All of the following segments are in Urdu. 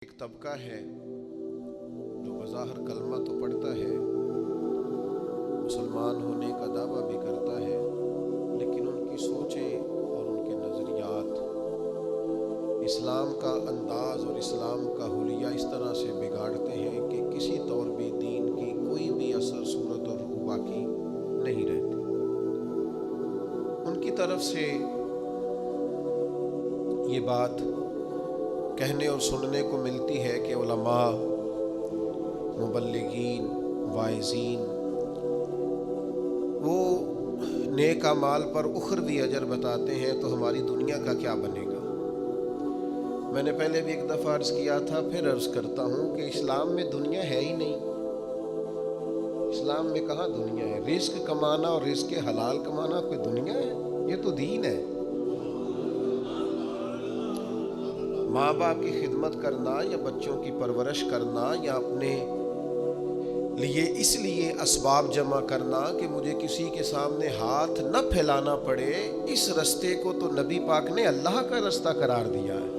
ایک طبقہ ہے جو بظاہر کلمہ تو پڑھتا ہے، مسلمان ہونے کا دعویٰ بھی کرتا ہے، لیکن ان کی سوچیں اور ان کے نظریات اسلام کا انداز اور اسلام کا حلیہ اس طرح سے بگاڑتے ہیں کہ کسی طور بھی دین کی کوئی بھی اثر صورت اور روح باقی نہیں رہتی۔ ان کی طرف سے یہ بات کہنے اور سننے کو ملتی ہے کہ علماء، مبلغین، واعظین وہ نیک اعمال پر اخروی اجر بتاتے ہیں، تو ہماری دنیا کا کیا بنے گا؟ میں نے پہلے بھی ایک دفعہ عرض کیا تھا، پھر عرض کرتا ہوں کہ اسلام میں دنیا ہے ہی نہیں۔ اسلام میں کہاں دنیا ہے؟ رزق کمانا اور رزق حلال کمانا کوئی دنیا ہے؟ یہ تو دین ہے۔ ماں باپ کی خدمت کرنا یا بچوں کی پرورش کرنا یا اپنے لیے اس لیے اسباب جمع کرنا کہ مجھے کسی کے سامنے ہاتھ نہ پھیلانا پڑے، اس رستے کو تو نبی پاک نے اللہ کا رستہ قرار دیا ہے۔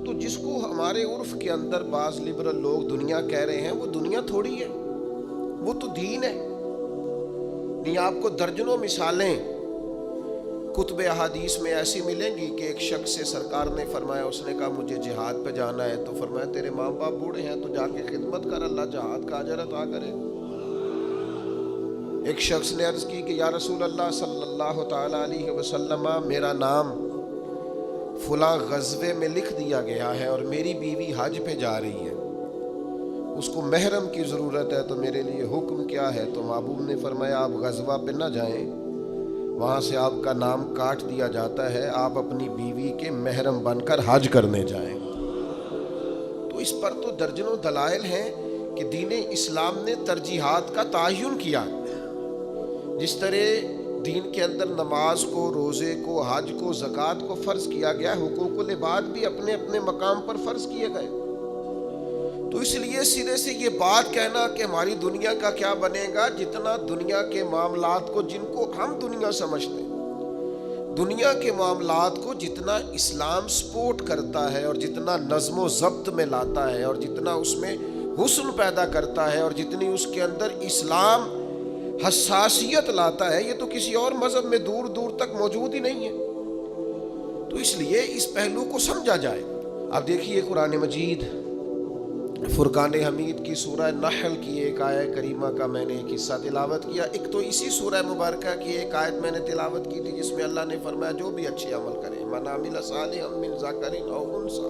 تو جس کو ہمارے عرف کے اندر بعض لبرل لوگ دنیا کہہ رہے ہیں، وہ دنیا تھوڑی ہے، وہ تو دین ہے۔ نہیں، آپ کو درجنوں مثالیں کتب احادیث میں ایسی ملیں گی کہ ایک شخص سے سرکار نے فرمایا، اس نے کہا مجھے جہاد پہ جانا ہے، تو فرمایا تیرے ماں باپ بوڑھے ہیں تو جا کے خدمت کر، اللہ جہاد کا اجر عطا کرے۔ ایک شخص نے عرض کی کہ یا رسول اللہ صلی اللہ تعالی علیہ وسلم، میرا نام فلاں غزوے میں لکھ دیا گیا ہے اور میری بیوی حج پہ جا رہی ہے، اس کو محرم کی ضرورت ہے، تو میرے لیے حکم کیا ہے؟ تو محبوب نے فرمایا آپ غزوہ پہ نہ جائیں، وہاں سے آپ کا نام کاٹ دیا جاتا ہے، آپ اپنی بیوی کے محرم بن کر حج کرنے جائیں۔ تو اس پر تو درجنوں دلائل ہیں کہ دین اسلام نے ترجیحات کا تعین کیا۔ جس طرح دین کے اندر نماز کو، روزے کو، حج کو، زکوٰۃ کو فرض کیا گیا، حقوق العباد بھی اپنے اپنے مقام پر فرض کیے گئے۔ تو اس لیے سرے سے یہ بات کہنا کہ ہماری دنیا کا کیا بنے گا، جتنا دنیا کے معاملات کو، جن کو ہم دنیا سمجھتے ہیں، دنیا کے معاملات کو جتنا اسلام سپورٹ کرتا ہے اور جتنا نظم و ضبط میں لاتا ہے اور جتنا اس میں حسن پیدا کرتا ہے اور جتنی اس کے اندر اسلام حساسیت لاتا ہے، یہ تو کسی اور مذہب میں دور دور تک موجود ہی نہیں ہے۔ تو اس لیے اس پہلو کو سمجھا جائے۔ اب دیکھیے قرآن مجید فرقان حمید کی سورہ نحل کی ایک آیت کریمہ کا میں نے ایک حصہ تلاوت کیا۔ ایک تو اسی سورہ مبارکہ کی ایک آیت میں نے تلاوت کی تھی جس میں اللہ نے فرمایا جو بھی اچھے عمل کرے، من عمل صالحا من ذکر او انثی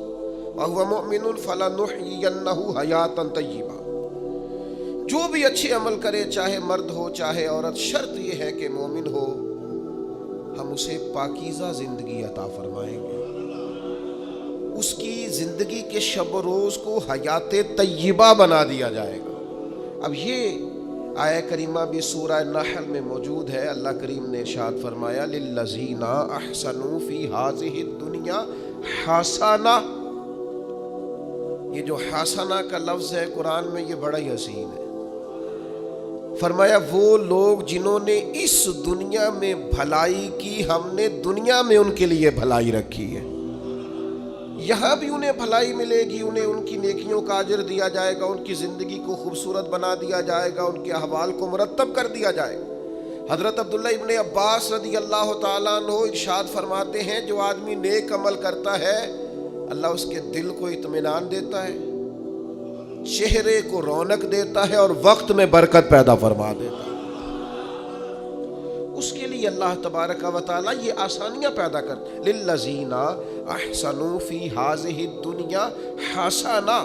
وهو مؤمن فلنحیینہ حیاتا طیبہ، جو بھی اچھے عمل کرے، چاہے مرد ہو چاہے عورت، شرط یہ ہے کہ مومن ہو، ہم اسے پاکیزہ زندگی عطا فرمائیں گے، اس کی زندگی کے شب و روز کو حیات طیبہ بنا دیا جائے گا۔ اب یہ آیت کریمہ بھی سورہ نحل میں موجود ہے۔ اللہ کریم نے ارشاد فرمایا للذین احسنوا فی ہذہ الدنیا حسنہ۔ یہ جو حسنہ کا لفظ ہے قرآن میں، یہ بڑا ہی حسین ہے۔ فرمایا وہ لوگ جنہوں نے اس دنیا میں بھلائی کی، ہم نے دنیا میں ان کے لیے بھلائی رکھی ہے، یہاں بھی انہیں بھلائی ملے گی، انہیں ان کی نیکیوں کا اجر دیا جائے گا، ان کی زندگی کو خوبصورت بنا دیا جائے گا، ان کے احوال کو مرتب کر دیا جائے گا۔ حضرت عبداللہ ابن عباس رضی اللہ تعالیٰ عنہ ارشاد فرماتے ہیں جو آدمی نیک عمل کرتا ہے، اللہ اس کے دل کو اطمینان دیتا ہے، چہرے کو رونق دیتا ہے اور وقت میں برکت پیدا فرما دیتا ہے۔ اس کے لیے اللہ تبارک و تعالیٰ یہ آسانیاں پیدا کرتے۔ للذین احسنوا فی ہذہ الدنیا حسنہ،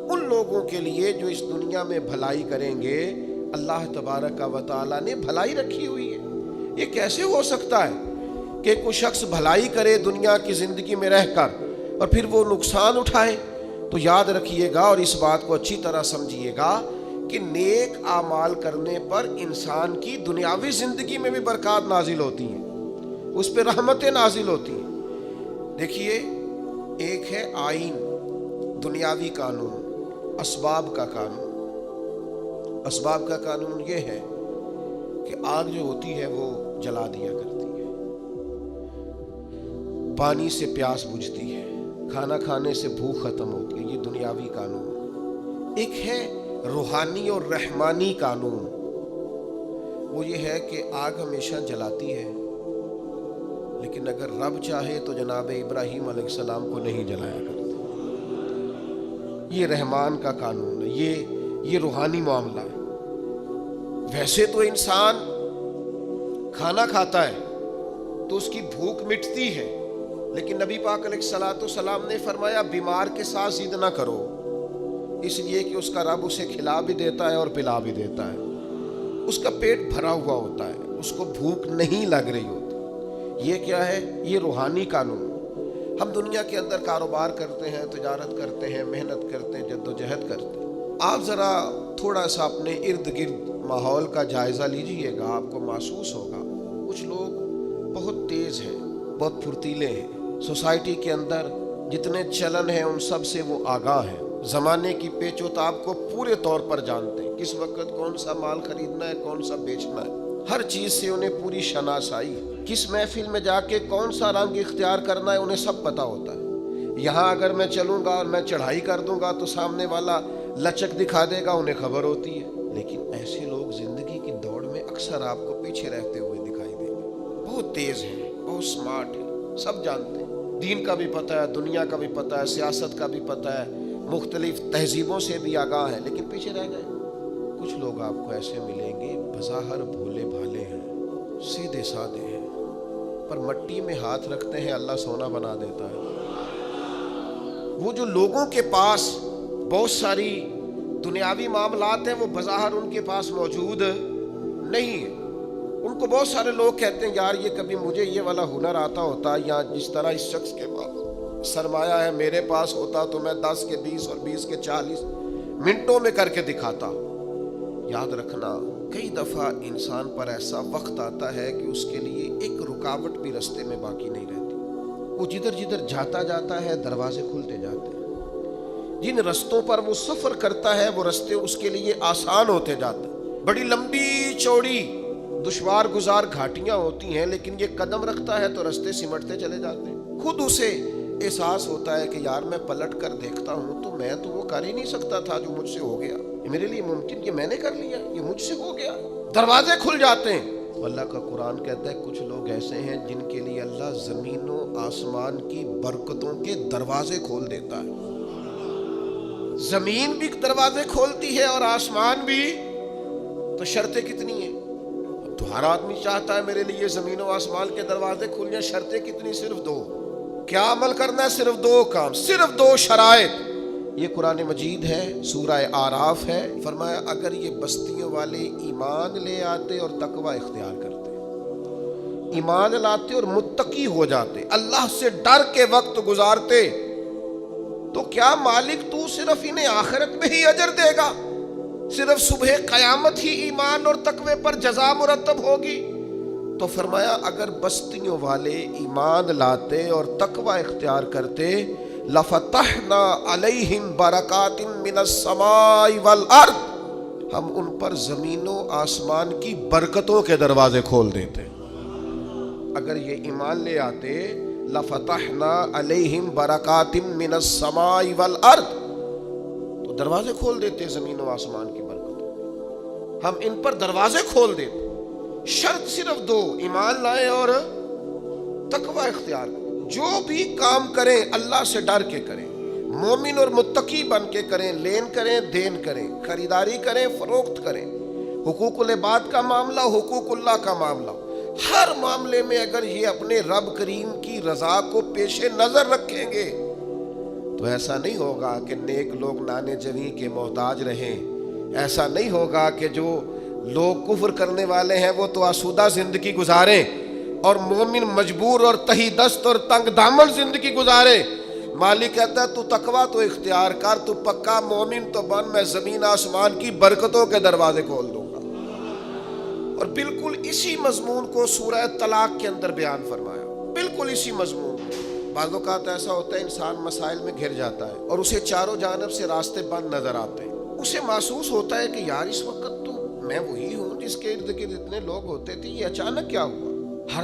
ان لوگوں کے لیے جو اس دنیا میں بھلائی کریں گے، اللہ تبارک و تعالیٰ نے بھلائی رکھی ہوئی ہے۔ یہ کیسے ہو سکتا ہے کہ کوئی شخص بھلائی کرے دنیا کی زندگی میں رہ کر اور پھر وہ نقصان اٹھائے؟ تو یاد رکھیے گا اور اس بات کو اچھی طرح سمجھیے گا کہ نیک اعمال کرنے پر انسان کی دنیاوی زندگی میں بھی برکات نازل ہوتی ہیں، اس پہ رحمتیں نازل ہوتی ہیں۔ دیکھیے، ایک ہے آئین، دنیاوی قانون، اسباب کا قانون۔ اسباب کا قانون یہ ہے کہ آگ جو ہوتی ہے وہ جلا دیا کرتی ہے، پانی سے پیاس بجھتی ہے، کھانا کھانے سے بھوک ختم ہوتی ہے، یہ دنیاوی قانون۔ ایک ہے روحانی اور رحمانی قانون، وہ یہ ہے کہ آگ ہمیشہ جلاتی ہے، لیکن اگر رب چاہے تو جناب ابراہیم علیہ السلام کو نہیں جلایا کرتا۔ یہ رحمان کا قانون ہے، یہ روحانی معاملہ ہے۔ ویسے تو انسان کھانا کھاتا ہے تو اس کی بھوک مٹتی ہے، لیکن نبی پاک علیہ الصلوۃ والسلام نے فرمایا بیمار کے ساتھ ضد نہ کرو، اس لیے کہ اس کا رب اسے کھلا بھی دیتا ہے اور پلا بھی دیتا ہے، اس کا پیٹ بھرا ہوا ہوتا ہے، اس کو بھوک نہیں لگ رہی ہوتی۔ یہ کیا ہے؟ یہ روحانی قانون۔ ہم دنیا کے اندر کاروبار کرتے ہیں، تجارت کرتے ہیں، محنت کرتے ہیں، جد و جہد کرتے ہیں۔ آپ ذرا تھوڑا سا اپنے ارد گرد ماحول کا جائزہ لیجئے گا، آپ کو محسوس ہوگا کچھ لوگ بہت تیز ہیں، بہت پھرتیلے ہیں، سوسائٹی کے اندر جتنے چلن ہیں ان سب سے وہ آگاہ ہیں، زمانے کی پیچ و تاب کو پورے طور پر جانتے ہیں، کس وقت کون سا مال خریدنا ہے، کون سا بیچنا ہے، ہر چیز سے انہیں پوری شناسائی ہے، کس محفل میں جا کے کون سا رنگ اختیار کرنا ہے انہیں سب پتا ہوتا ہے۔ یہاں اگر میں چلوں گا اور میں چڑھائی کر دوں گا تو سامنے والا لچک دکھا دے گا، انہیں خبر ہوتی ہے۔ لیکن ایسے لوگ زندگی کی دوڑ میں اکثر آپ کو پیچھے رہتے ہوئے دکھائی دیں گے۔ بہت تیز ہیں، بہت سمارٹ ہیں، سب جانتے ہیں، دین کا بھی پتہ ہے، دنیا کا بھی پتہ ہے، سیاست کا بھی پتہ ہے، مختلف تہذیبوں سے بھی آگاہ ہے، لیکن پیچھے رہ گئے۔ کچھ لوگ آپ کو ایسے ملیں گے بظاہر بھولے بھالے ہیں، سیدھے سادے ہیں، پر مٹی میں ہاتھ رکھتے ہیں اللہ سونا بنا دیتا ہے۔ وہ جو لوگوں کے پاس بہت ساری دنیاوی معاملات ہیں وہ بظاہر ان کے پاس موجود نہیں ہیں، ان کو بہت سارے لوگ کہتے ہیں یار یہ کبھی مجھے یہ والا ہنر آتا ہوتا، یا جس طرح اس شخص کے پاس سرمایہ ہے میرے پاس ہوتا تو میں 10 کے 20 اور 20 کے 40 منٹوں میں کر کے دکھاتا۔ یاد رکھنا کئی دفعہ انسان پر ایسا وقت آتا ہے کہ اس کے لیے ایک رکاوٹ بھی رستے میں باقی نہیں رہتی، وہ جدھر جاتا ہے دروازے کھلتے جاتے ہیں، جن رستوں پر وہ سفر کرتا ہے وہ رستے اس کے لیے آسان ہوتے جاتے ہیں۔ بڑی لمبی چوڑی دشوار گزار گھاٹیاں ہوتی ہیں، لیکن یہ قدم رکھتا ہے تو رستے سمٹتے چلے جاتے ہیں۔ خود اسے احساس ہوتا ہے کہ یار میں پلٹ کر دیکھتا ہوں تو میں تو وہ کر ہی نہیں سکتا تھا جو مجھ سے ہو گیا، میرے لیے ممکن، یہ میں نے کر لیا، یہ مجھ سے ہو گیا، دروازے کھل جاتے ہیں۔ اللہ کا قرآن کہتا ہے کچھ لوگ ایسے ہیں جن کے لیے اللہ زمین و آسمان کی برکتوں کے دروازے کھول دیتا ہے۔ زمین بھی دروازے کھولتی ہے اور آسمان بھی، تو شرطیں کتنی ہیں؟ تو ہر آدمی چاہتا ہے میرے لیے زمین و آسمان کے دروازے کھل جائیں، شرطیں کتنی؟ صرف 2۔ کیا عمل کرنا ہے؟ صرف 2 کام، صرف 2 شرائط۔ یہ قرآن مجید ہے، سورہ اعراف ہے، فرمایا اگر یہ بستیوں والے ایمان لے آتے اور تقوی اختیار کرتے، ایمان لاتے اور متقی ہو جاتے، اللہ سے ڈر کے وقت گزارتے، تو کیا مالک تو صرف انہیں آخرت میں ہی اجر دے گا؟ صرف صبح قیامت ہی ایمان اور تقوی پر جزا مرتب ہوگی؟ تو فرمایا اگر بستیوں والے ایمان لاتے اور تقوی اختیار کرتے، لفتحنا علیہم برکات من السماء والارض، ہم ان پر زمین و آسمان کی برکتوں کے دروازے کھول دیتے۔ اگر یہ ایمان لے آتے، لفتحنا علیہم برکات من السماء والارض، تو دروازے کھول دیتے زمین و آسمان کی برکتوں، ہم ان پر دروازے کھول دیتے۔ شرط صرف 2، ایمان لائیں اور تقوی اختیار کریں۔ جو بھی کام کریں اللہ سے ڈر کے کریں، مومن اور متقی بن کے کریں، لین کریں دین کریں، خریداری کریں فروخت کریں، حقوق العباد کا معاملہ، حقوق اللہ کا معاملہ، ہر معاملے میں اگر یہ اپنے رب کریم کی رضا کو پیش نظر رکھیں گے تو ایسا نہیں ہوگا کہ نیک لوگ نانے جویں کے محتاج رہیں، ایسا نہیں ہوگا کہ جو لوگ کفر کرنے والے ہیں وہ تو آسودہ زندگی گزاریں اور مومن مجبور اور تہی دست اور تنگ دامن زندگی گزارے۔ مالک کہتا ہے تو تقوی تو اختیار کر، تو پکا مومن تو بن، میں زمین آسمان کی برکتوں کے دروازے کھول دوں گا۔ اور بالکل اسی مضمون کو سورہ طلاق کے اندر بیان فرمایا، بالکل اسی مضمون کو۔ بعض اوقات ایسا ہوتا ہے انسان مسائل میں گھر جاتا ہے اور اسے چاروں جانب سے راستے بند نظر آتے ہیں، اسے محسوس ہوتا ہے کہ یار اس وقت تو میں وہی ہوں جس کے ارد گرد اتنے لوگ ہوتے تھے، یہ اچانک کیا ہوا؟ ہر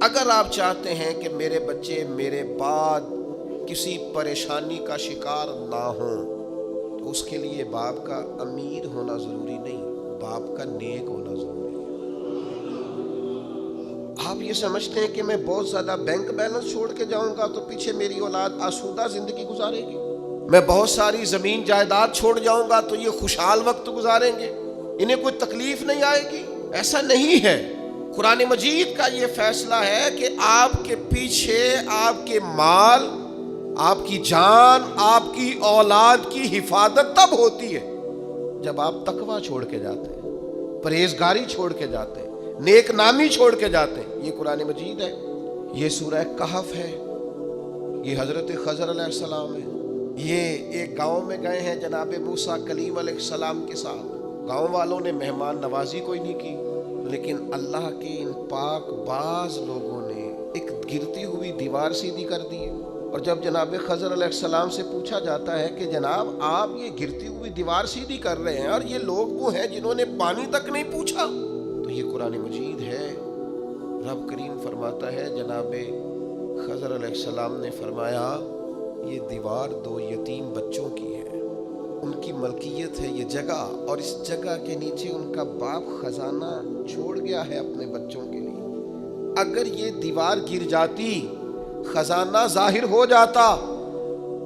اگر آپ چاہتے ہیں کہ میرے بچے میرے بعد کسی پریشانی کا شکار نہ ہوں تو اس کے لیے باپ کا امیر ہونا ضروری نہیں، باپ کا نیک ہونا ضروری ہے۔ آپ یہ سمجھتے ہیں کہ میں بہت زیادہ بینک بیلنس چھوڑ کے جاؤں گا تو پیچھے میری اولاد آسودہ زندگی گزارے گی؟ میں بہت ساری زمین جائیداد چھوڑ جاؤں گا تو یہ خوشحال وقت گزاریں گے، انہیں کوئی تکلیف نہیں آئے گی؟ ایسا نہیں ہے۔ قرآن مجید کا یہ فیصلہ ہے کہ آپ کے پیچھے آپ کے مال، آپ کی جان، آپ کی اولاد کی حفاظت تب ہوتی ہے جب آپ تقوی چھوڑ کے جاتے ہیں، پرہیزگاری چھوڑ کے جاتے ہیں، نیک نامی چھوڑ کے جاتے ہیں۔ یہ قرآن مجید ہے، یہ سورہ کہف ہے، یہ حضرت خضر علیہ السلام ہے۔ یہ ایک گاؤں میں گئے ہیں جناب موسیٰ کلیم علیہ السلام کے ساتھ، گاؤں والوں نے مہمان نوازی کوئی نہیں کی، لیکن اللہ کے ان پاک باز لوگوں نے ایک گرتی ہوئی دیوار سیدھی کر دی۔ اور جب جناب خضر علیہ السلام سے پوچھا جاتا ہے کہ جناب آپ یہ گرتی ہوئی دیوار سیدھی کر رہے ہیں اور یہ لوگ وہ ہیں جنہوں نے پانی تک نہیں پوچھا، تو یہ قرآن مجید ہے۔ رب کریم فرماتا ہے جناب خضر علیہ السلام نے فرمایا یہ دیوار دو یتیم بچوں کی ہے، ان کی ملکیت ہے یہ جگہ، اور اس جگہ کے نیچے ان کا باپ خزانہ چھوڑ گیا ہے اپنے بچوں کے لیے۔ اگر یہ دیوار گر جاتی، خزانہ ظاہر ہو جاتا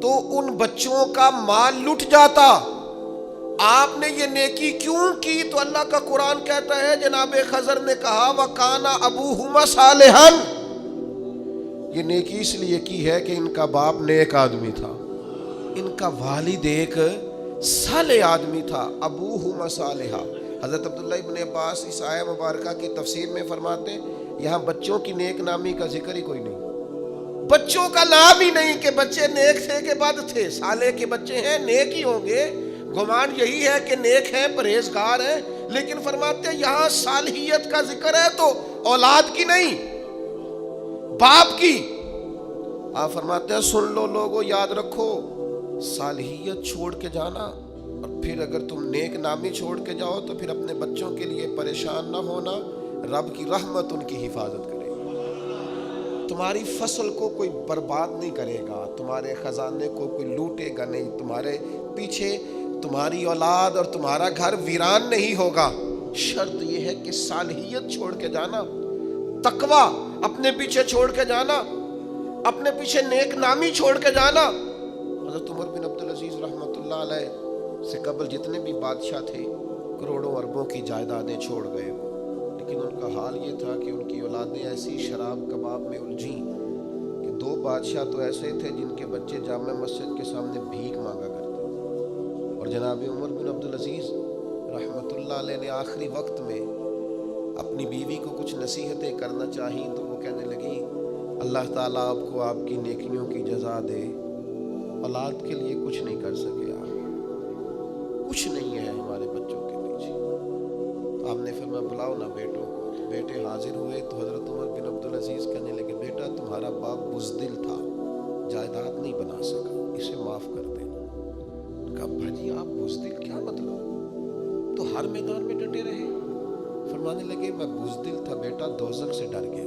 تو ان بچوں کا مال لٹ جاتا۔ آپ نے یہ نیکی کیوں کی؟ تو اللہ کا قرآن کہتا ہے جناب خضر نے کہا وَكَانَ أَبُوهُمَا صَالِحًا، یہ نیکی اس لیے کی ہے کہ ان کا باپ نیک آدمی تھا، ان کا والد ایک صالح آدمی تھا۔ ابوہما صالحا۔ حضرت عبداللہ ابن عباس اس آیہ مبارکہ کی تفسیر میں فرماتے ہیں یہاں بچوں کی نیک نامی کا ذکر ہی کوئی نہیں، بچوں کا نام ہی نہیں کہ بچے نیک تھے کہ بد تھے، صالح کے بچے ہیں نیک ہی ہوں گے، گمان یہی ہے کہ نیک ہیں، پرہیزگار ہیں، لیکن فرماتے ہیں یہاں صالحیت کا ذکر ہے تو اولاد کی نہیں، باپ کی۔ آپ فرماتے ہیں سن لو لوگوں، یاد رکھو صالحیت چھوڑ کے جانا، اور پھر اگر تم نیک نامی چھوڑ کے جاؤ تو پھر اپنے بچوں کے لیے پریشان نہ ہونا، رب کی رحمت ان کی حفاظت کرے گی۔ تمہاری فصل کو کوئی برباد نہیں کرے گا، تمہارے خزانے کو کوئی لوٹے گا نہیں، تمہارے پیچھے تمہاری اولاد اور تمہارا گھر ویران نہیں ہوگا۔ شرط یہ ہے کہ صالحیت چھوڑ کے جانا، تقوی اپنے پیچھے چھوڑ کے جانا، اپنے پیچھے نیک نامی چھوڑ کے جانا۔ حضرت عمر بن عبدالعزیز رحمۃ اللہ علیہ سے قبل جتنے بھی بادشاہ تھے کروڑوں اربوں کی جائیدادیں چھوڑ گئے وہ، لیکن ان کا حال یہ تھا کہ ان کی اولادیں ایسی شراب کباب میں الجھیں کہ 2 بادشاہ تو ایسے تھے جن کے بچے جامع مسجد کے سامنے بھیک مانگا کرتے، اور جناب عمر بن عبدالعزیز رحمۃ اللہ علیہ نے آخری وقت میں اپنی بیوی کو کچھ نصیحتیں کرنا چاہییں تو وہ کہنے لگی اللہ تعالیٰ آپ کو آپ کی نیکیوں کی جزا دے، اولاد کے لیے کچھ نہیں کر سکے آپ، کچھ نہیں ہے ہمارے بچوں کے پیچھے۔ تو آپ نے فرمایا بلاؤ نا بیٹوں کو، بیٹے حاضر ہوئے تو حضرت عمر بن عبدالعزیز کہنے لگے بیٹا تمہارا باپ بزدل تھا، جائیداد نہیں بنا سکا، اسے معاف کر دینا۔ کہا ابا جی آپ بزدل کیا مطلب؟ تو ہر میدان میں ڈٹے رہے۔ فرمانے لگے میں بزدل تھا بیٹا، دوزخ سے ڈر گیا،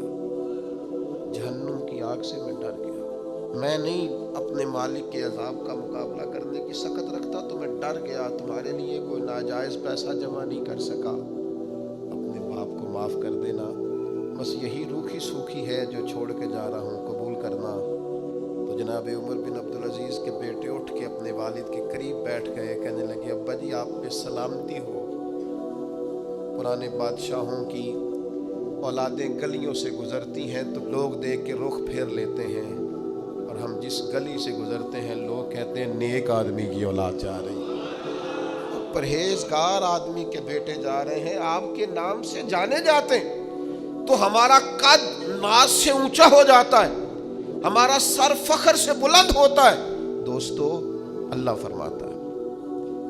جہنم کی آگ سے میں ڈر گیا، میں نہیں اپنے مالک کے عذاب کا مقابلہ کرنے کی سخت رکھتا تو میں ڈر گیا، تمہارے لیے کوئی ناجائز پیسہ جمع نہیں کر سکا، اپنے باپ کو معاف کر دینا، بس یہی روکھی سوکھی ہے جو چھوڑ کے جا رہا ہوں، قبول کرنا۔ تو جناب عمر بن عبدالعزیز کے بیٹے اٹھ کے اپنے والد کے قریب بیٹھ گئے، کہنے لگے ابا جی آپ پہ سلامتی ہو، پرانے بادشاہوں کی اولادیں گلیوں سے گزرتی ہیں تو لوگ دیکھ کے رخ پھیر لیتے ہیں، اور ہم جس گلی سے گزرتے ہیں لوگ کہتے ہیں نیک آدمی کی اولاد جا رہی ہے، پرہیزگار آدمی کے بیٹے جا رہے ہیں، آپ کے نام سے جانے جاتے ہیں تو ہمارا قد ناز سے اونچا ہو جاتا ہے، ہمارا سر فخر سے بلند ہوتا ہے۔ دوستو اللہ فرماتا ہے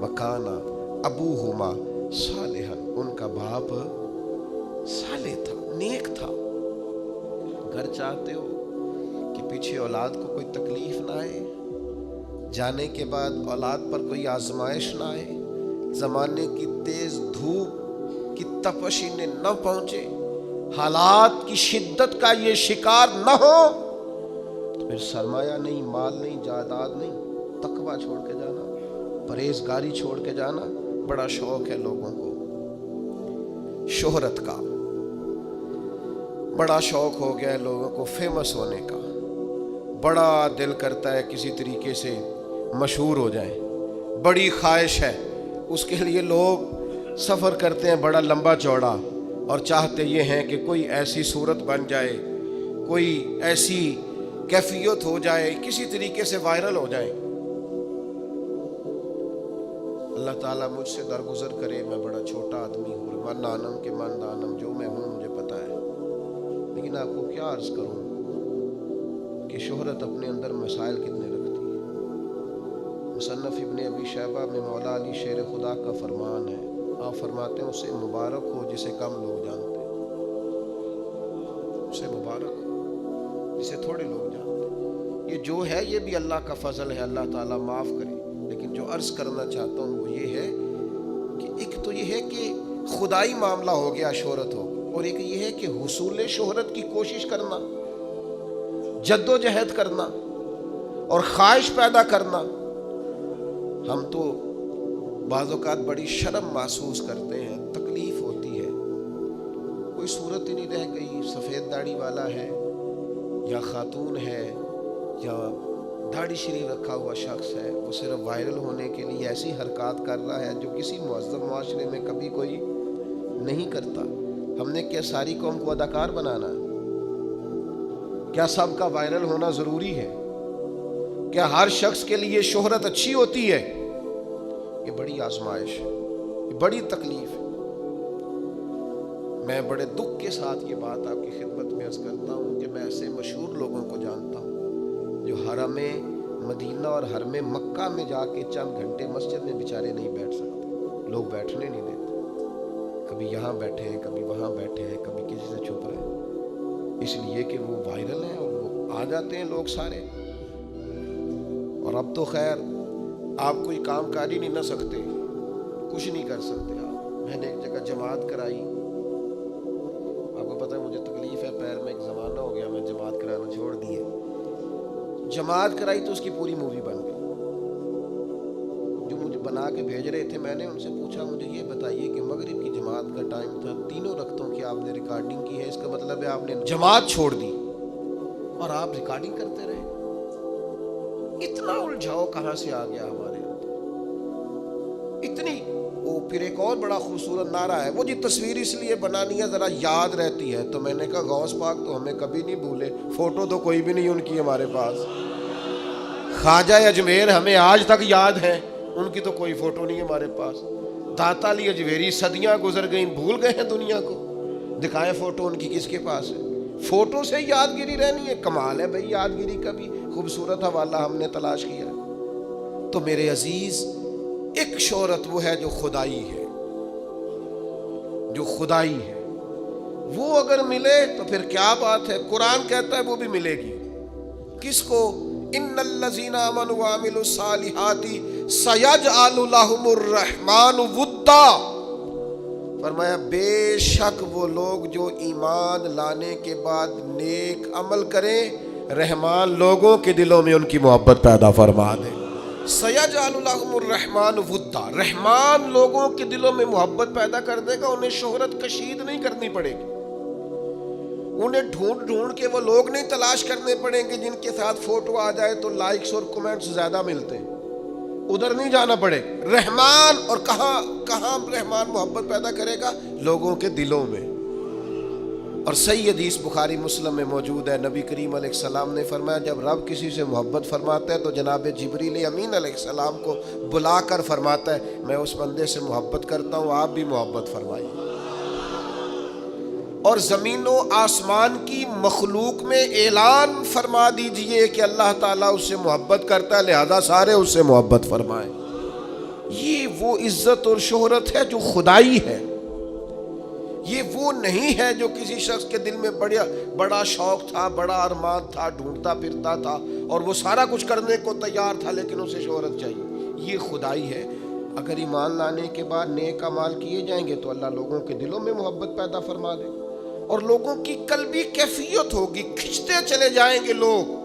وَكَانَ أَبُوهُمَا صَالِحًا، ان کا باپ صالح تھا، نیک تھا۔ گھر چاہتے ہو کہ پیچھے اولاد کو کوئی تکلیف نہ آئے، جانے کے بعد اولاد پر کوئی آزمائش نہ آئے، زمانے کی تیز دھوپ کی تپش انہیں نہ پہنچے، حالات کی شدت کا یہ شکار نہ ہو تو پھر سرمایہ نہیں، مال نہیں، جائیداد نہیں، تقویٰ چھوڑ کے جانا، پرہیزگاری چھوڑ کے جانا۔ بڑا شوق ہے لوگوں کو شہرت کا، بڑا شوق ہو گیا ہے لوگوں کو فیمس ہونے کا، بڑا دل کرتا ہے کسی طریقے سے مشہور ہو جائیں، بڑی خواہش ہے، اس کے لیے لوگ سفر کرتے ہیں بڑا لمبا چوڑا، اور چاہتے یہ ہیں کہ کوئی ایسی صورت بن جائے، کوئی ایسی کیفیت ہو جائے، کسی طریقے سے وائرل ہو جائے۔ اللہ تعالیٰ مجھ سے درگزر کرے، میں بڑا چھوٹا آدمی ہوں، من دانم کے من دانم، جو میں ہوں مجھے پتا ہے، لیکن آپ کو کیا عرض کروں کہ شہرت اپنے اندر مسائل کتنے رکھتی ہے۔ مصنف ابن ابی شیبہ میں مولا علی شیر خدا کا فرمان ہے، آپ فرماتے ہیں اسے مبارک ہو جسے کم لوگ جانتے ہیں، اسے مبارک ہو جسے تھوڑے لوگ جانتے ہیں۔ یہ جو ہے یہ بھی اللہ کا فضل ہے، اللہ تعالیٰ معاف کرے، لیکن جو عرض کرنا چاہتا ہوں وہ یہ ہے کہ ایک تو یہ ہے کہ خدائی معاملہ ہو گیا، شہرت ہو گئی، اور ایک یہ ہے کہ حصول شہرت کی کوشش کرنا، جد و جہد کرنا اور خواہش پیدا کرنا۔ ہم تو بعض اوقات بڑی شرم محسوس کرتے ہیں، تکلیف ہوتی ہے، کوئی صورت ہی نہیں رہ گئی، سفید داڑھی والا ہے یا خاتون ہے یا داڑھی شریف رکھا ہوا شخص ہے، وہ صرف وائرل ہونے کے لیے ایسی حرکات کر رہا ہے جو کسی مہذب معاشرے میں کبھی کوئی نہیں کرتا۔ ہم نے کیا ساری قوم کو اداکار بنانا ہے؟ کیا سب کا وائرل ہونا ضروری ہے؟ کیا ہر شخص کے لیے شہرت اچھی ہوتی ہے؟ یہ بڑی آزمائش ہے، یہ بڑی تکلیف ہے۔ میں بڑے دکھ کے ساتھ یہ بات آپ کی خدمت میں عرض کرتا ہوں کہ میں ایسے مشہور لوگوں کو جانتا ہوں جو حرم مدینہ اور حرم مکہ میں جا کے چند گھنٹے مسجد میں بیچارے نہیں بیٹھ سکتے، لوگ بیٹھنے نہیں دیتے، کبھی یہاں بیٹھے ہیں، کبھی وہاں بیٹھے ہیں، کبھی کسی سے چھپ رہے ہیں، اس لیے کہ وہ وائرل ہیں اور وہ آ جاتے ہیں لوگ سارے۔ اور اب تو خیر آپ کوئی کام کر ہی نہیں نہ سکتے، کچھ نہیں کر سکتے آپ۔ میں نے ایک جگہ جماعت کرائی، آپ کو پتہ ہے مجھے تکلیف ہے پیر میں، ایک زمانہ ہو گیا میں جماعت کرانا چھوڑ دیے، جماعت کرائی تو اس کی پوری مووی بن گئی۔ جو مجھے بنا کے بھیج رہے تھے میں نے ان سے پوچھا مجھے یہ بتائیے کہ مغرب کی جماعت کا ٹائم تھا، تینوں رکعتوں کی آپ نے ریکارڈنگ کی ہے، اس کا مطلب ہے آپ نے جماعت چھوڑ دی اور آپ ریکارڈنگ کرتے رہے۔ اتنا الجھاؤ کہاں سے آ گیا ہمارے اندر؟ اتنی وہ پھر ایک اور بڑا خوبصورت نعرہ ہے، وہ جی تصویر اس لیے بنانی ہے ذرا یاد رہتی ہے، تو میں نے کہا غوث پاک تو ہمیں کبھی نہیں بھولے، فوٹو تو کوئی بھی نہیں ان کی ہمارے پاس، خواجہ اجمیر ہمیں آج تک یاد ہیں، ان کی تو کوئی فوٹو نہیں ہمارے پاس، داتا علی اجمیری صدیاں گزر گئیں، بھول گئے ہیں دنیا کو، دکھائیں فوٹو ان کی کس کے پاس ہے؟ فوٹو سے یادگیری رہنی ہے؟ کمال ہے بھئی، یادگیری کا بھی خوبصورت حوالہ ہم نے تلاش کیا۔ تو میرے عزیز ایک شہرت وہ ہے جو خدائی ہے، جو خدائی ہے، وہ اگر ملے تو پھر کیا بات ہے، قرآن کہتا ہے وہ بھی ملے گی۔ کس کو؟ ان الذین آمنوا وعملوا الصالحات سیجعل لهم الرحمن ودا، فرمایا بے شک وہ لوگ جو ایمان لانے کے بعد نیک عمل کریں، رحمان لوگوں کے دلوں میں ان کی محبت پیدا فرما دے۔ سیجعل لهم الرحمن ودا، رحمان لوگوں کے دلوں میں محبت پیدا کر دے گا، انہیں شہرت کشید نہیں کرنی پڑے گی، انہیں ڈھونڈ ڈھونڈ کے وہ لوگ نہیں تلاش کرنے پڑیں گے جن کے ساتھ فوٹو آ جائے تو لائکس اور کمنٹس زیادہ ملتے ہیں، ادھر نہیں جانا پڑے۔ رحمان، اور کہاں رحمان محبت پیدا کرے گا؟ لوگوں کے دلوں میں۔ اور صحیح حدیث بخاری مسلم میں موجود ہے، نبی کریم علیہ السلام نے فرمایا جب رب کسی سے محبت فرماتا ہے تو جناب جبریل امین علیہ السلام کو بلا کر فرماتا ہے میں اس بندے سے محبت کرتا ہوں، آپ بھی محبت فرمائیے۔ اور زمین و آسمان کی مخلوق میں اعلان فرما دیجئے کہ اللہ تعالیٰ اس سے محبت کرتا ہے، لہذا سارے اس سے محبت فرمائیں۔ یہ وہ عزت اور شہرت ہے جو خدائی ہے، یہ وہ نہیں ہے جو کسی شخص کے دل میں بڑا شوق تھا، بڑا ارمان تھا، ڈھونڈتا پھرتا تھا اور وہ سارا کچھ کرنے کو تیار تھا لیکن اسے شہرت چاہیے۔ یہ خدائی ہے۔ اگر ایمان لانے کے بعد نیک اعمال کیے جائیں گے تو اللہ لوگوں کے دلوں میں محبت پیدا فرما دے، اور لوگوں کی قلبی کیفیت ہوگی، کھنچتے چلے جائیں گے لوگ۔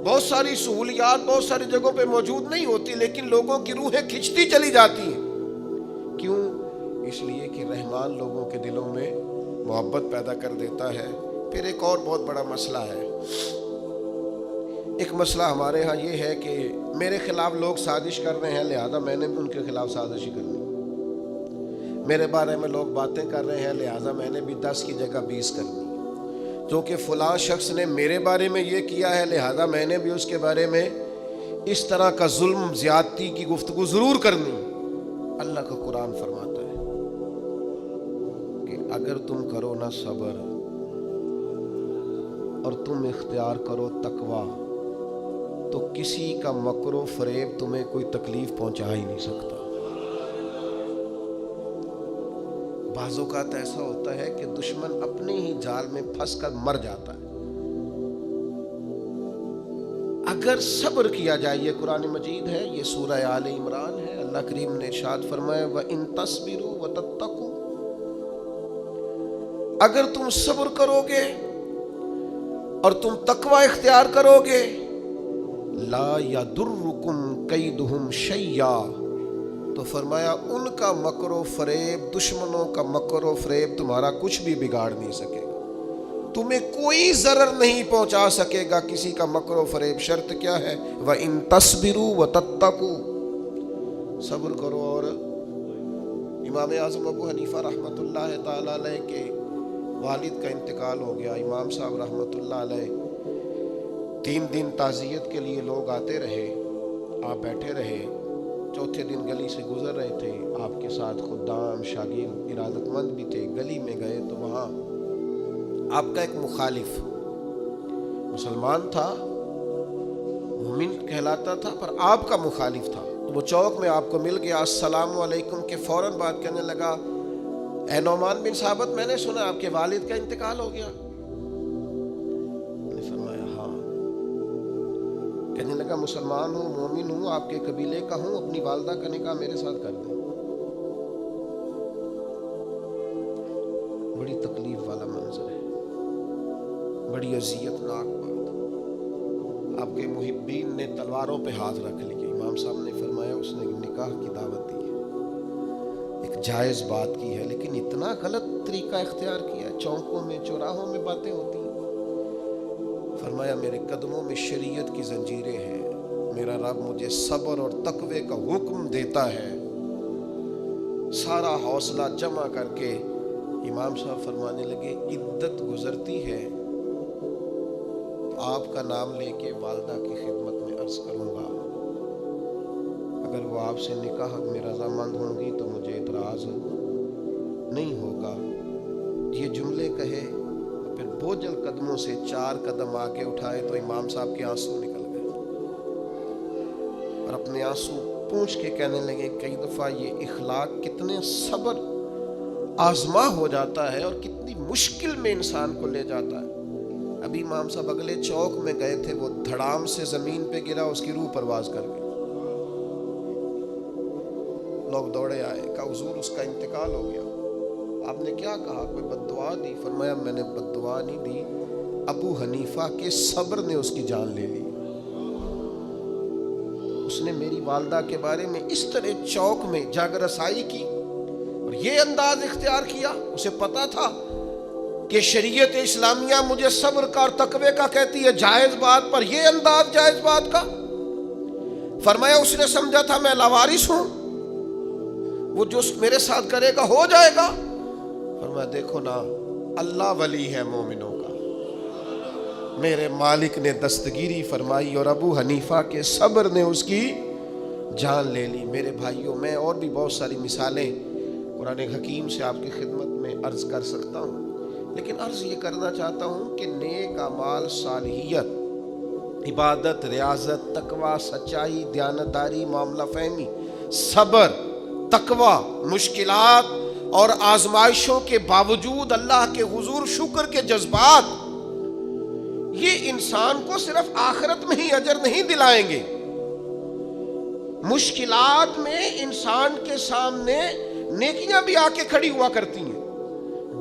بہت ساری سہولیات بہت ساری جگہوں پہ موجود نہیں ہوتی، لیکن لوگوں کی روحیں کھنچتی چلی جاتی ہیں۔ کیوں؟ اس لیے کہ رحمان لوگوں کے دلوں میں محبت پیدا کر دیتا ہے۔ پھر ایک اور بہت بڑا مسئلہ ہے۔ ایک مسئلہ ہمارے ہاں یہ ہے کہ میرے خلاف لوگ سازش کر رہے ہیں، لہذا میں نے بھی ان کے خلاف سازش ہی کرنی۔ میرے بارے میں لوگ باتیں کر رہے ہیں، لہذا میں نے بھی 10 کی جگہ 20 کرنی۔ کیونکہ فلاں شخص نے میرے بارے میں یہ کیا ہے، لہذا میں نے بھی اس کے بارے میں اس طرح کا ظلم زیادتی کی گفتگو ضرور کرنی۔ اللہ کا قرآن فرماتا ہے کہ اگر تم کرو نا صبر اور تم اختیار کرو تقویٰ، تو کسی کا مکر و فریب تمہیں کوئی تکلیف پہنچا ہی نہیں سکتا۔ بعض اوقات ایسا ہوتا ہے کہ دشمن اپنے ہی جال میں پھنس کر مر جاتا ہے۔ اگر صبر کیا جائے، یہ قرآن مجید ہے، یہ سورہ آل عمران ہے، اللہ کریم نے ارشاد فرمایا وَإِن تَصْبِرُوا وَتَتَّقُوا، اگر تم صبر کرو گے اور تم تقوی اختیار کرو گے، لا يَضُرُّكُمْ كَيْدُهُمْ شَيْئًا، تو فرمایا ان کا مکر و فریب، دشمنوں کا مکر و فریب تمہارا کچھ بھی بگاڑ نہیں سکے گا، تمہیں کوئی ضرر نہیں پہنچا سکے گا کسی کا مکر و فریب۔ شرط کیا ہے؟ وَإِن تَصْبِرُوا وَتَتَّقُوا، صبر کرو۔ اور امام اعظم ابو حنیفہ رحمۃ اللہ تعالی علیہ کے والد کا انتقال ہو گیا۔ امام صاحب رحمۃ اللہ علیہ 3 دن تعزیت کے لیے لوگ آتے رہے، آپ بیٹھے رہے۔ چوتھے دن گلی سے گزر رہے تھے، آپ کے ساتھ خدام شاگرد ارادت مند بھی تھے۔ گلی میں گئے تو وہاں آپ کا ایک مخالف مسلمان تھا، مومن کہلاتا تھا، پر آپ کا مخالف تھا۔ وہ چوک میں آپ کو مل گیا، السلام علیکم کے فوراً بات کرنے لگا، اے نعمان بن ثابت، میں نے سنا آپ کے والد کا انتقال ہو گیا۔ کہنے لگا مسلمان ہوں، مومن ہوں، آپ کے قبیلے کا ہوں، اپنی والدہ کا نکاح میرے ساتھ کر دیں۔ بڑی تکلیف والا منظر ہے، بڑی اذیت ناک بات۔ آپ کے محبین نے تلواروں پہ ہاتھ رکھ لیے۔ امام صاحب نے فرمایا اس نے نکاح کی دعوت دی ہے، ایک جائز بات کی ہے، لیکن اتنا غلط طریقہ اختیار کیا ہے۔ چوکوں میں چوراہوں میں باتیں ہوتی ہیں۔ فرمایا میرے قدموں میں شریعت کی زنجیریں ہیں، میرا رب مجھے صبر اور تقوی کا حکم دیتا ہے۔ سارا حوصلہ جمع کر کے امام صاحب فرمانے لگے عدت گزرتی ہے تو آپ کا نام لے کے والدہ کی خدمت میں عرض کروں گا، اگر وہ آپ سے نکاح میں رضامند ہوں گی تو مجھے اعتراض نہیں ہوگا۔ یہ جملے کہے، پھر بوجھل قدموں سے 4 قدم آگے اٹھائے تو امام صاحب کے آنسو نکل گئے اور اپنے آنسو پونچھ کے کہنے لگے کئی دفعہ یہ اخلاق کتنے صبر آزما ہو جاتا ہے اور کتنی مشکل میں انسان کو لے جاتا ہے۔ ابھی امام صاحب اگلے چوک میں گئے تھے، وہ دھڑام سے زمین پہ گرا، اس کی روح پرواز کر گئی۔ لوگ دوڑے آئے، کہا حضور اس کا انتقال ہو گیا۔ آپ نے کیا کہا؟ کوئی بد دعا دی؟ فرمایا میں نے بد دعا نہیں دی، ابو حنیفہ کے صبر نے اس کی جان لے لی۔ اس نے میری والدہ کے بارے میں اس طرح چوک میں جاگ رسائی کی اور یہ انداز اختیار کیا۔ اسے پتا تھا کہ شریعت اسلامیہ مجھے صبر کا اور تقوی کا کہتی ہے، جائز بات پر یہ انداز جائز بات کا۔ فرمایا اس نے سمجھا تھا میں لاوارث ہوں، وہ جو میرے ساتھ کرے گا ہو جائے گا۔ فرمایا دیکھو نا، اللہ ولی ہے مومنوں کا، میرے مالک نے دستگیری فرمائی اور ابو حنیفہ کے صبر نے اس کی جان لے لی۔ میرے بھائیوں، میں اور بھی بہت ساری مثالیں قرآن حکیم سے آپ کی خدمت میں عرض کر سکتا ہوں، لیکن عرض یہ کرنا چاہتا ہوں کہ نیک اعمال، صالحیت، عبادت، ریاضت، تقوی، سچائی، دیانتداری، معاملہ فہمی، صبر، تقوی، مشکلات اور آزمائشوں کے باوجود اللہ کے حضور شکر کے جذبات، یہ انسان کو صرف آخرت میں ہی اجر نہیں دلائیں گے، مشکلات میں انسان کے سامنے نیکیاں بھی آ کے کھڑی ہوا کرتی ہیں۔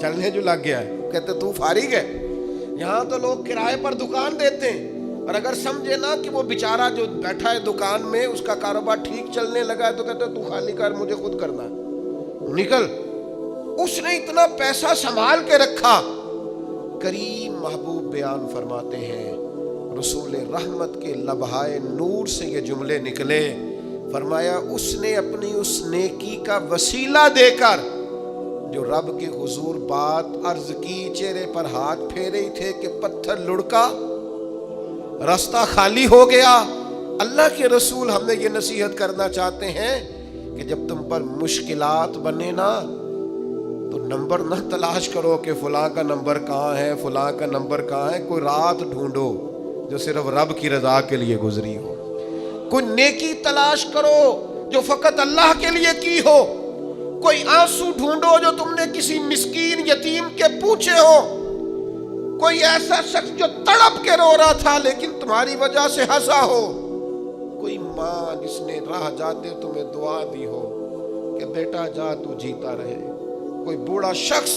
چلنے جو لگ گیا ہے. کہتے تو فارغ ہے. یہاں تو لوگ کرائے پر دکان دیتے ہیں، اور اگر سمجھے نا کہ وہ بیچارہ جو بیٹھا ہے دکان میں اس کا کاروبار ٹھیک چلنے لگا ہے تو کہتے تو خالی کر، مجھے خود کرنا ہے، نکل. اس نے اتنا پیسہ سنبھال کے رکھا. کریم محبوب بیان فرماتے ہیں، رسول رحمت کے لبہائے نور سے یہ جملے نکلے. فرمایا اس نے اپنی اس نیکی کا وسیلہ دے کر جو رب کے حضور بات عرض کی، چہرے پر ہاتھ پھیرے ہی تھے کہ پتھر لڑکا، راستہ خالی ہو گیا. اللہ کے رسول ہمیں یہ نصیحت کرنا چاہتے ہیں کہ جب تم پر مشکلات بنے نا تو نمبر نہ تلاش کرو کہ فلاں کا نمبر کہاں ہے، فلاں کا نمبر کہاں ہے. کوئی رات ڈھونڈو جو صرف رب کی رضا کے لیے گزری ہو. کوئی نیکی تلاش کرو جو فقط اللہ کے لیے کی ہو. کوئی آنسو ڈھونڈو جو تم نے کسی مسکین یتیم کے پوچھے ہو. کوئی ایسا شخص جو تڑپ کے رو رہا تھا لیکن تمہاری وجہ سے ہنسا ہو. کوئی ماں جس نے راہ جاتے تمہیں دعا دی ہو کہ بیٹا جا تو جیتا رہے. کوئی بوڑھا شخص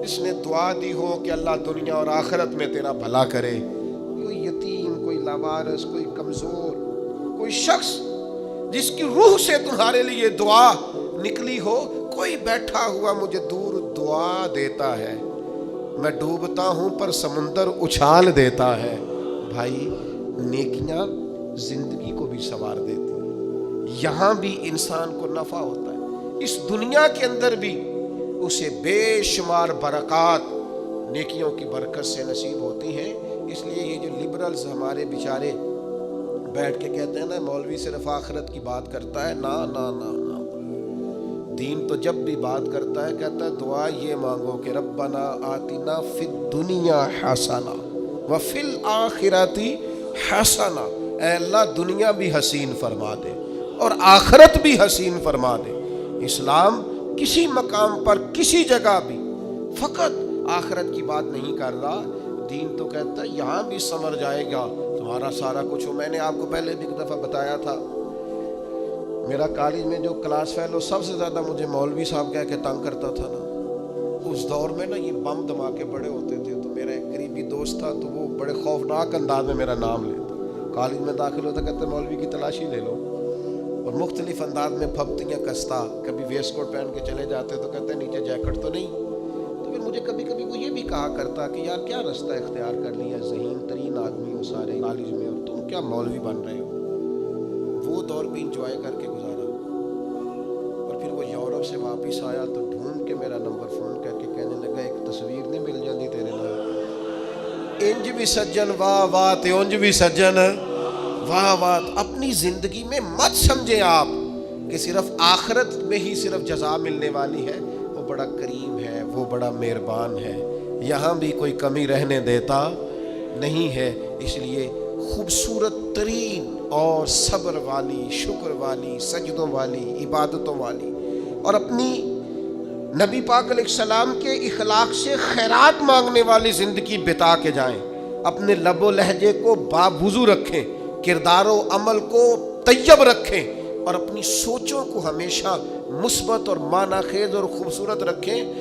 جس نے دعا دی ہو کہ اللہ دنیا اور آخرت میں تیرا بھلا کرے. کوئی یتیم، کوئی لاوارث، کوئی کمزور، کوئی شخص جس کی روح سے تمہارے لیے دعا نکلی ہو. کوئی بیٹھا ہوا مجھے دور دعا دیتا ہے، میں ڈوبتا ہوں پر سمندر اچھال دیتا ہے. بھائی نیکیاں زندگی کو بھی سنوار دیتی ہیں. یہاں بھی انسان کو نفع ہوتا ہے، اس دنیا کے اندر بھی اسے بے شمار برکات نیکیوں کی برکت سے نصیب ہوتی ہیں. اس لیے یہ جو لبرلز ہمارے بیچارے بیٹھ کے کہتے ہیں نا مولوی صرف آخرت کی بات کرتا ہے، نا نا نا نا. دین تو جب بھی بات کرتا ہے کہتا ہے دعا یہ مانگو کہ ربنا آتنا فی الدنیا حسنہ وفی الآخرۃ حسنہ. اے اللہ دنیا بھی حسین فرما دے اور آخرت بھی حسین فرما دے. اسلام کسی مقام پر کسی جگہ بھی فقط آخرت کی بات نہیں کر رہا. دین تو کہتا ہے یہاں بھی سنور جائے گا تمہارا سارا کچھ ہو. میں نے آپ کو پہلے بھی ایک دفعہ بتایا تھا، میرا کالج میں جو کلاس فیلو سب سے زیادہ مجھے مولوی صاحب کہہ کے تنگ کرتا تھا نا، اس دور میں نا یہ بم دھماکے بڑے ہوتے تھے. تو میرا ایک قریبی دوست تھا تو وہ بڑے خوفناک انداز میں میرا نام لیتا. کالج میں داخل ہوتا کہتے مولوی کی تلاشی لے لو، اور مختلف انداز میں پھپتیاں کستا. کبھی ویسٹ کوٹ پہن کے چلے جاتے تو کہتے نیچے جیکٹ تو نہیں. تو پھر مجھے کبھی کبھی وہ یہ بھی کہا کرتا کہ یار کیا رستہ اختیار کر لیا، ذہین ترین آدمی ہو سارے کالج میں اور تم کیا مولوی بن رہے ہو. وہ دور بھی انجوائے کر کے گزارا. اور پھر وہ یورپ سے واپس آیا تو ڈھونڈ کے میرا نمبر فون کر کے کہنے لگا ایک تصویر نہیں مل جاتی تیرے نام. انج بھی سجن واہ واہ تے انج بھی سجن واہ واہ. اپنی زندگی میں مت سمجھیں آپ کہ صرف آخرت میں ہی صرف جزا ملنے والی ہے. وہ بڑا کریم ہے، وہ بڑا مہربان ہے، یہاں بھی کوئی کمی رہنے دیتا نہیں ہے. اس لیے خوبصورت ترین اور صبر والی، شکر والی، سجدوں والی، عبادتوں والی اور اپنی نبی پاک علیہ السلام کے اخلاق سے خیرات مانگنے والی زندگی بتا کے جائیں. اپنے لب و لہجے کو باوضو رکھیں، کردار و عمل کو طیب رکھیں اور اپنی سوچوں کو ہمیشہ مثبت اور معنی خیز اور خوبصورت رکھیں.